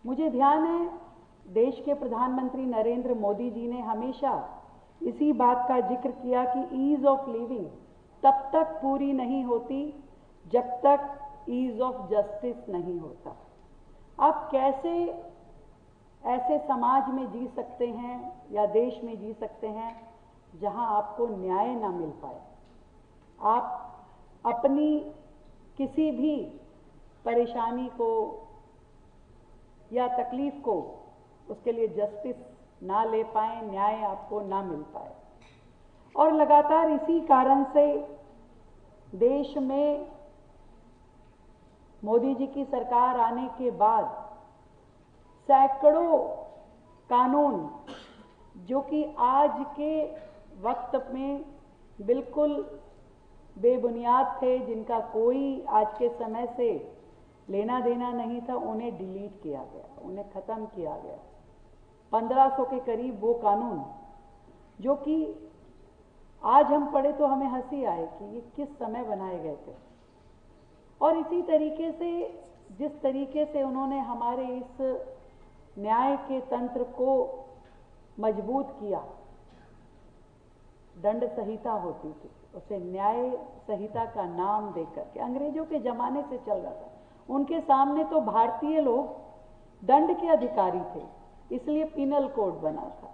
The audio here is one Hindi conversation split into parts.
मुझे ध्यान है देश के प्रधानमंत्री नरेंद्र मोदी जी ने हमेशा इसी बात का जिक्र किया कि ईज ऑफ लिविंग तब तक पूरी नहीं होती जब तक ईज ऑफ जस्टिस नहीं होता। आप कैसे ऐसे समाज में जी सकते हैं या देश में जी सकते हैं जहां आपको न्याय ना मिल पाए, आप अपनी किसी भी परेशानी को या तकलीफ को उसके लिए जस्टिस ना ले पाए, न्याय आपको ना मिल पाए। और लगातार इसी कारण से देश में मोदी जी की सरकार आने के बाद सैकड़ों कानून जो कि आज के वक्त में बिल्कुल बेबुनियाद थे, जिनका कोई आज के समय से लेना देना नहीं था, उन्हें डिलीट किया गया, उन्हें ख़त्म किया गया। 1500 के करीब वो कानून जो कि आज हम पढ़े तो हमें हंसी आए कि ये किस समय बनाए गए थे। और इसी तरीके से जिस तरीके से उन्होंने हमारे इस न्याय के तंत्र को मजबूत किया, दंड संहिता होती थी, उसे न्याय संहिता का नाम देकर के अंग्रेजों के ज़माने से चल रहा था। उनके सामने तो भारतीय लोग दंड के अधिकारी थे, इसलिए पिनल कोड बना था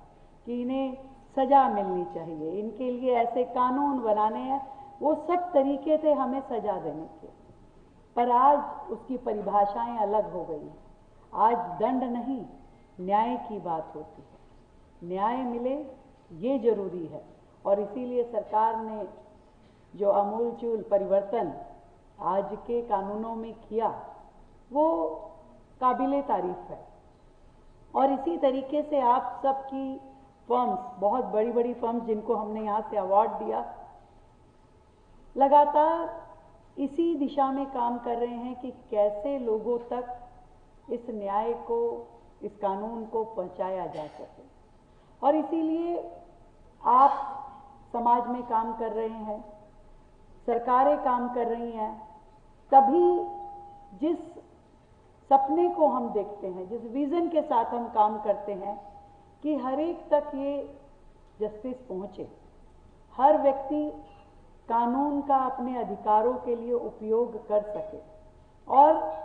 कि इन्हें सज़ा मिलनी चाहिए, इनके लिए ऐसे कानून बनाने हैं, वो सब तरीके थे हमें सज़ा देने के। पर आज उसकी परिभाषाएं अलग हो गई हैं। आज दंड नहीं, न्याय की बात होती है। न्याय मिले ये जरूरी है और इसीलिए सरकार ने जो आमूलचूल परिवर्तन आज के कानूनों में किया वो काबिले तारीफ है। और इसी तरीके से आप सब की फर्म्स, बहुत बड़ी बड़ी फर्म्स जिनको हमने यहाँ से अवार्ड दिया, लगातार इसी दिशा में काम कर रहे हैं कि कैसे लोगों तक इस न्याय को, इस कानून को पहुंचाया जा सके। और इसीलिए आप समाज में काम कर रहे हैं, सरकारें काम कर रही हैं, तभी जिस सपने को हम देखते हैं, जिस विज़न के साथ हम काम करते हैं कि हर एक तक ये जस्टिस पहुंचे, हर व्यक्ति कानून का अपने अधिकारों के लिए उपयोग कर सके। और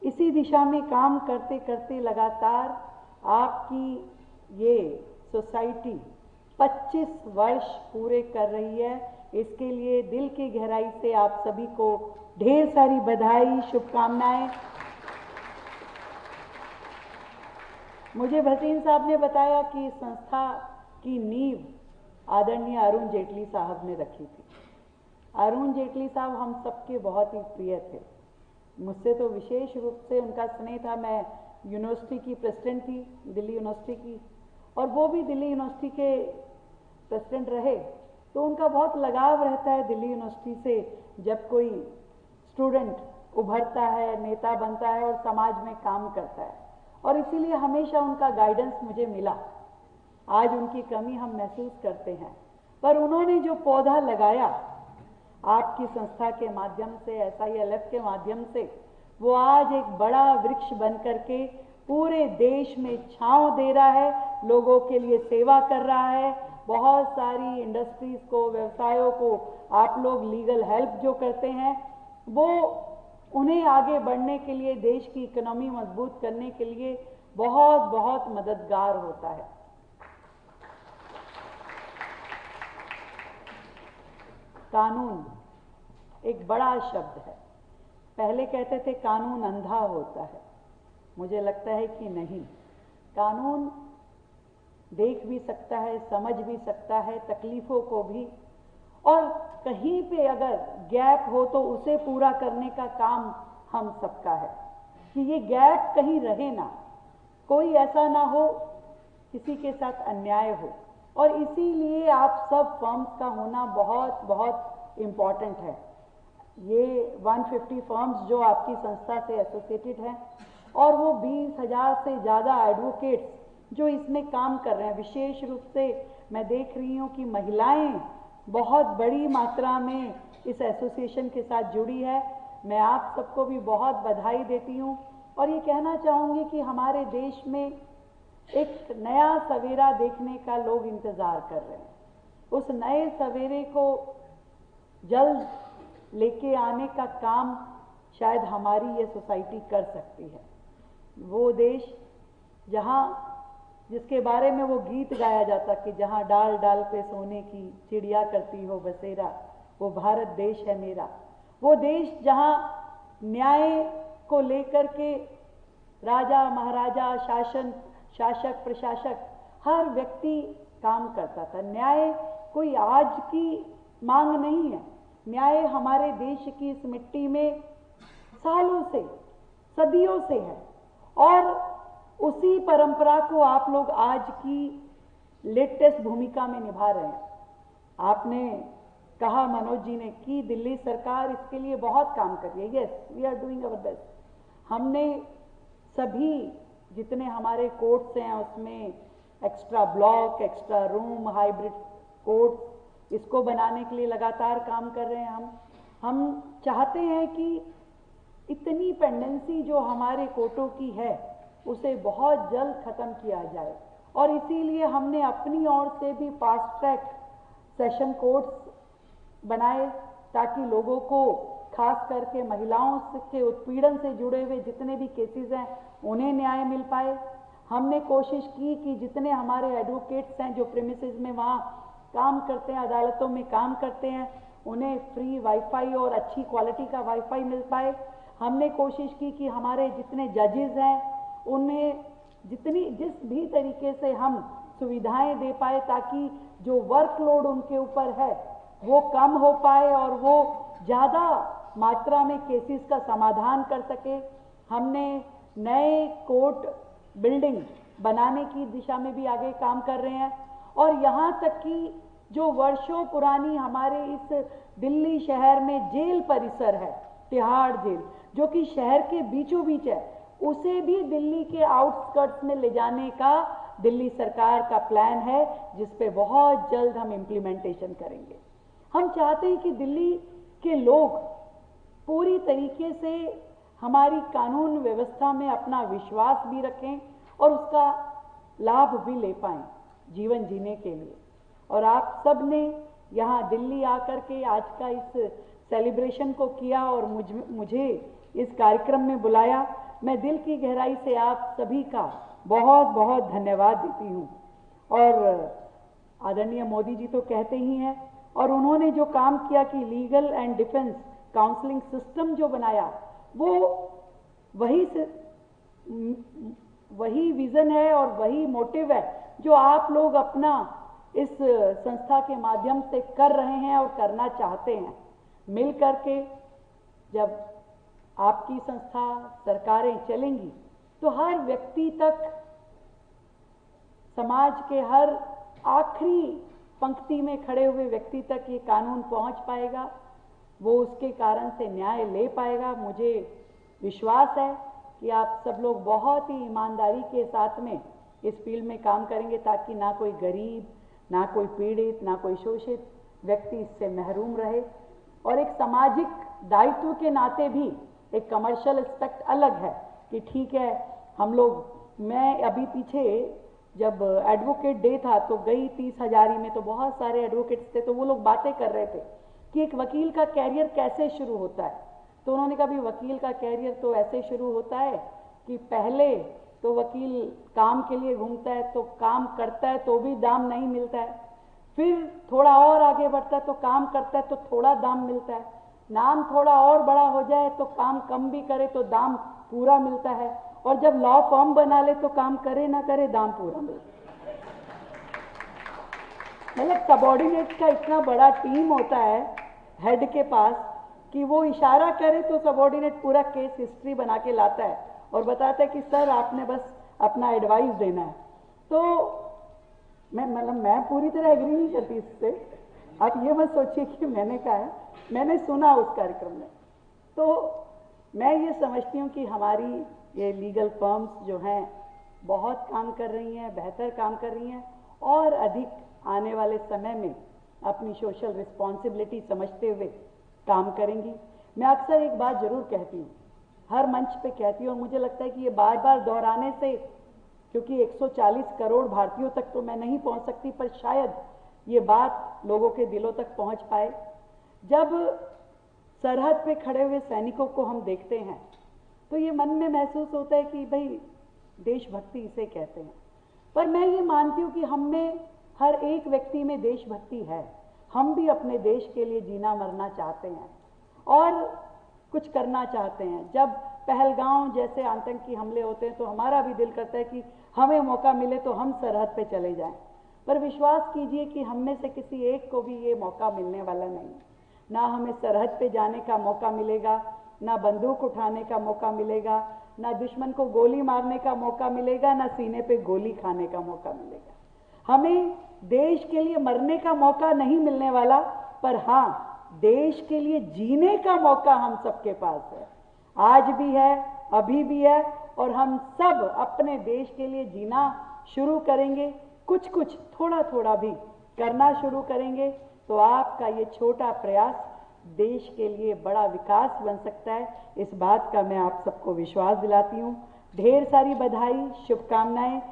इसी दिशा में काम करते करते लगातार आपकी ये सोसाइटी 25 वर्ष पूरे कर रही है। इसके लिए दिल की गहराई से आप सभी को ढेर सारी बधाई, शुभकामनाएं। मुझे भसीन साहब ने बताया कि इस संस्था की नींव आदरणीय अरुण जेटली साहब ने रखी थी। अरुण जेटली साहब हम सबके बहुत ही प्रिय थे, मुझसे तो विशेष रूप से उनका स्नेह था। मैं यूनिवर्सिटी की प्रेसिडेंट थी, दिल्ली यूनिवर्सिटी की, और वो भी दिल्ली यूनिवर्सिटी के प्रेसिडेंट रहे, तो उनका बहुत लगाव रहता है दिल्ली यूनिवर्सिटी से। जब कोई स्टूडेंट उभरता है, नेता बनता है और समाज में काम करता है, और इसीलिए हमेशा उनका गाइडेंस मुझे मिला। आज उनकी कमी हम महसूस करते हैं, पर उन्होंने जो पौधा लगाया आपकी संस्था के माध्यम से, SILF के माध्यम से, वो आज एक बड़ा वृक्ष बन करके पूरे देश में छांव दे रहा है, लोगों के लिए सेवा कर रहा है। बहुत सारी इंडस्ट्रीज को, व्यवसायों को आप लोग लीगल हेल्प जो करते हैं, वो उन्हें आगे बढ़ने के लिए, देश की इकोनॉमी मजबूत करने के लिए बहुत बहुत मददगार होता है। कानून एक बड़ा शब्द है। पहले कहते थे कानून अंधा होता है, मुझे लगता है कि नहीं, कानून देख भी सकता है, समझ भी सकता है, तकलीफों को भी, और कहीं पे अगर गैप हो तो उसे पूरा करने का काम हम सबका है कि ये गैप कहीं रहे ना, कोई ऐसा ना हो किसी के साथ अन्याय हो। और इसीलिए आप सब फर्म्स का होना बहुत बहुत इम्पॉर्टेंट है। ये 150 फर्म्स जो आपकी संस्था से एसोसिएटेड हैं, और वो 20,000 से ज़्यादा एडवोकेट्स जो इसमें काम कर रहे हैं। विशेष रूप से मैं देख रही हूँ कि महिलाएं बहुत बड़ी मात्रा में इस एसोसिएशन के साथ जुड़ी है। मैं आप सबको भी बहुत बधाई देती हूँ और ये कहना चाहूँगी कि हमारे देश में एक नया सवेरा देखने का लोग इंतज़ार कर रहे हैं। उस नए सवेरे को जल्द लेके आने का काम शायद हमारी ये सोसाइटी कर सकती है। वो देश जहाँ, जिसके बारे में वो गीत गाया जाता कि जहाँ डाल डाल पे सोने की चिड़िया करती हो बसेरा, वो भारत देश है मेरा। वो देश जहाँ न्याय को लेकर के राजा महाराजा, शासक प्रशासक हर व्यक्ति काम करता था। न्याय कोई आज की मांग नहीं है। न्याय हमारे देश की इस मिट्टी में सालों से, सदियों से है, और उसी परंपरा को आप लोग आज की लेटेस्ट भूमिका में निभा रहे हैं। आपने कहा, मनोज जी ने, कि दिल्ली सरकार इसके लिए बहुत काम कर रही है। Yes, we are doing our best. हमने सभी जितने हमारे कोर्ट्स हैं उसमें extra block, extra room, hybrid courts, इसको बनाने के लिए लगातार काम कर रहे हैं। हम चाहते हैं कि इतनी पेंडेंसी जो हमारे कोर्टों की है उसे बहुत जल्द ख़त्म किया जाए, और इसीलिए हमने अपनी ओर से भी फास्ट ट्रैक सेशन कोर्ट्स बनाए ताकि लोगों को, खास करके महिलाओं के उत्पीड़न से जुड़े हुए जितने भी केसेस हैं उन्हें न्याय मिल पाए। हमने कोशिश की कि जितने हमारे एडवोकेट्स हैं जो प्रीमिसेस में वहाँ काम करते हैं, अदालतों में काम करते हैं, उन्हें फ्री वाईफाई और अच्छी क्वालिटी का वाईफाई मिल पाए। हमने कोशिश की कि हमारे जितने जजेस हैं उन्हें जिस भी तरीके से हम सुविधाएं दे पाए ताकि जो वर्कलोड उनके ऊपर है वो कम हो पाए और वो ज़्यादा मात्रा में केसेस का समाधान कर सके। हमने नए कोर्ट बिल्डिंग बनाने की दिशा में भी आगे काम कर रहे हैं, और यहाँ तक कि जो वर्षों पुरानी हमारे इस दिल्ली शहर में जेल परिसर है, तिहाड़ जेल, जो कि शहर के बीचों बीच है, उसे भी दिल्ली के आउटस्कर्ट्स में ले जाने का दिल्ली सरकार का प्लान है, जिस पे बहुत जल्द हम इम्प्लीमेंटेशन करेंगे। हम चाहते हैं कि दिल्ली के लोग पूरी तरीके से हमारी कानून व्यवस्था में अपना विश्वास भी रखें और उसका लाभ भी ले पाएं जीवन जीने के लिए। और आप सब ने यहाँ दिल्ली आकर के आज का इस सेलिब्रेशन को किया और मुझे इस कार्यक्रम में बुलाया। मैं दिल की गहराई से आप सभी का बहुत बहुत धन्यवाद देती हूँ। और आदरणीय मोदी जी तो कहते ही हैं, और उन्होंने जो काम किया कि legal and defence counselling system जो बनाया, वो वही विजन है और वही मोटिव है जो आप लोग अपना इस संस्था के माध्यम से कर रहे हैं और करना चाहते हैं। मिल करके जब आपकी संस्था, सरकारें चलेंगी तो हर व्यक्ति तक, समाज के हर आखिरी पंक्ति में खड़े हुए व्यक्ति तक ये कानून पहुंच पाएगा, वो उसके कारण से न्याय ले पाएगा। मुझे विश्वास है कि आप सब लोग बहुत ही ईमानदारी के साथ में इस फील्ड में काम करेंगे ताकि ना कोई गरीब, ना कोई पीड़ित, ना कोई शोषित व्यक्ति इससे महरूम रहे। और एक सामाजिक दायित्व के नाते भी एक कमर्शियल एस्पेक्ट अलग है कि ठीक है हम लोग, मैं अभी पीछे जब एडवोकेट डे था तो गई 30 हजारी में, तो बहुत सारे एडवोकेट्स थे, तो वो लोग बातें कर रहे थे कि एक वकील का कैरियर कैसे शुरू होता है। तो उन्होंने कहा भी वकील का कैरियर तो ऐसे शुरू होता है कि पहले तो वकील काम के लिए घूमता है, तो काम करता है तो भी दाम नहीं मिलता है, फिर थोड़ा और आगे बढ़ता है तो काम करता है तो थोड़ा दाम मिलता है, नाम थोड़ा और बड़ा हो जाए तो काम कम भी करे तो दाम पूरा मिलता है, और जब लॉ फॉर्म बना ले तो काम करे ना करे दाम पूरा मिलता है। मतलब सबॉर्डिनेट का इतना बड़ा टीम होता है हेड के पास कि वो इशारा करे तो सबॉर्डिनेट पूरा केस हिस्ट्री बना के लाता है और बताता है कि सर आपने बस अपना एडवाइस देना है। तो मैं पूरी तरह एग्री नहीं करती इससे, आप ये मत सोचिए कि मैंने कहा है, मैंने सुना उस कार्यक्रम में। तो मैं ये समझती हूँ कि हमारी ये लीगल फर्म्स जो हैं बहुत काम कर रही हैं, बेहतर काम कर रही हैं, और अधिक आने वाले समय में अपनी सोशल रिस्पॉन्सिबिलिटी समझते हुए काम करेंगी। मैं अक्सर एक बात जरूर कहती हूँ हर मंच पे कहती हूँ, और मुझे लगता है कि ये बार बार दोहराने से, क्योंकि 140 करोड़ भारतीयों तक तो मैं नहीं पहुंच सकती, पर शायद ये बात लोगों के दिलों तक पहुंच पाए। जब सरहद पे खड़े हुए सैनिकों को हम देखते हैं तो ये मन में महसूस होता है कि भाई देशभक्ति इसे कहते हैं। पर मैं ये मानती हूँ कि हम में, हर एक व्यक्ति में देशभक्ति है। हम भी अपने देश के लिए जीना मरना चाहते हैं और कुछ करना चाहते हैं। जब पहलगांव जैसे आतंकी हमले होते हैं तो हमारा भी दिल करता है कि हमें मौका मिले तो हम सरहद पे चले जाएं। पर विश्वास कीजिए कि हम में से किसी एक को भी ये मौका मिलने वाला नहीं है। ना हमें सरहद पे जाने का मौका मिलेगा, ना बंदूक उठाने का मौका मिलेगा, ना दुश्मन को गोली मारने का मौका मिलेगा, ना सीने पे गोली खाने का मौका मिलेगा। हमें देश के लिए मरने का मौका नहीं मिलने वाला, पर हाँ, देश के लिए जीने का मौका हम सबके पास है। आज भी है, अभी भी है, और हम सब अपने देश के लिए जीना शुरू करेंगे, कुछ कुछ थोड़ा थोड़ा भी करना शुरू करेंगे तो आपका ये छोटा प्रयास देश के लिए बड़ा विकास बन सकता है। इस बात का मैं आप सबको विश्वास दिलाती हूँ। ढेर सारी बधाई, शुभकामनाएं।